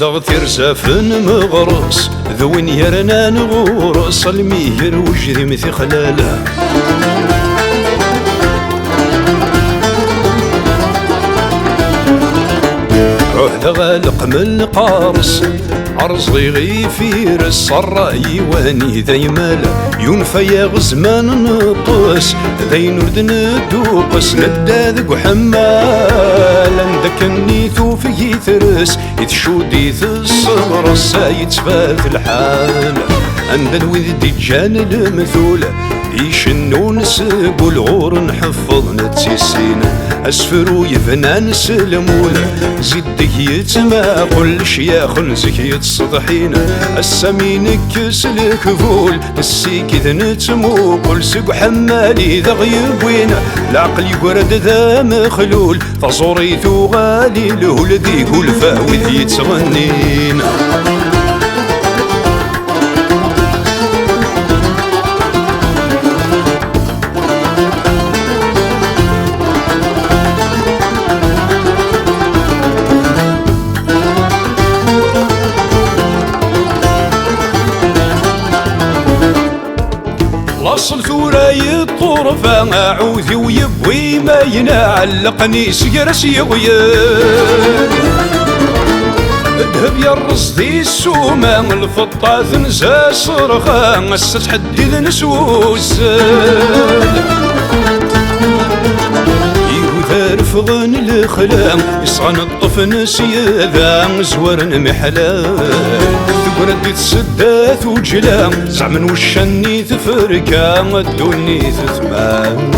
ضغطير سافن مغرس ذوين يرنا نغورس الميهر وجدي مثي خلاله عهد غالق من القارس عرضي غيفير الصرا يواني ذي مالا ينفى يا غزمان نطوس ذي نرد ندوقس نداذق وحمالا ذاك النيثو في ثرس إذ شودي الصبر السايد فات الحال عند الوذ دجان المثولة يشنو نسب والغور نحفظ نتسيسينا أسفرو يفنان سلمولا زدك يتما كل شياخ نزك يتصدحينا السمين كسلك فول السيك إذا نتمو كل سق حمالي ذا غيبوينا العقل يقرد ذا مخلول فصوري ثو غالي له لذيك والفاوذ يتغنينا اصل ثوراي الطرفة عوذي ويبوي ما ينعلقني سيرس يغير ذهب يا الرصدي السومة الفطة ثنزا صرخة غسة تحدد نسوس رفضن الخلام يصغن الطفن سياذا زورن محلام تقرد تسدات وجلام زعمن وشني تفركا الدني تثمان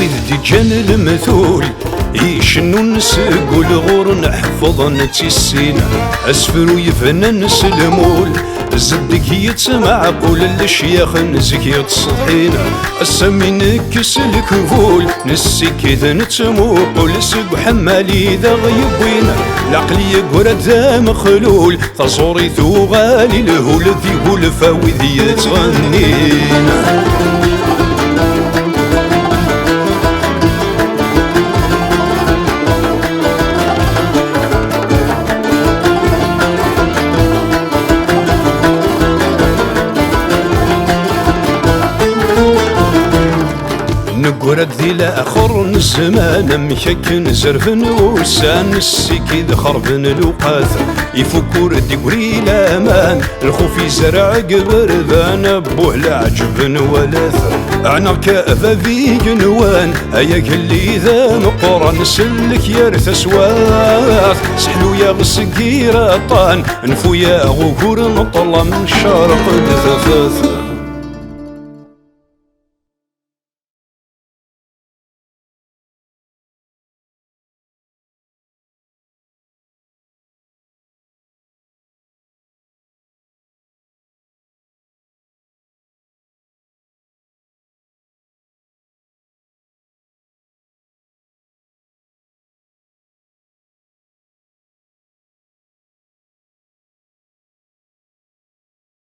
وذ دجان المثول يشنو نسق والغور نحفظ نتسينا أسفر ويفنن سلمول زدك يتسمع قول الشياخ نزك يتصحينا السمين كسلك فول نسيك إذا نتمو قول سق حمالي ذا غيبوينا العقل يقرد ذا مخلول تصوري ثو غالي له الذي يقول فاوذ يتغنينا نقرد ذي لاخر الزمان مشك زرفن وسان السكي خربن الوقاث يفكر ديقري لامان الخوف يزرع قبر ذان بوه العجب ولاث عنا كافة في جنوان اياك اللي ذا مقرن سلك يرث اسواث سحلو يا غسقي رطان نفو يا غوكور نطلع من شارق الثفاث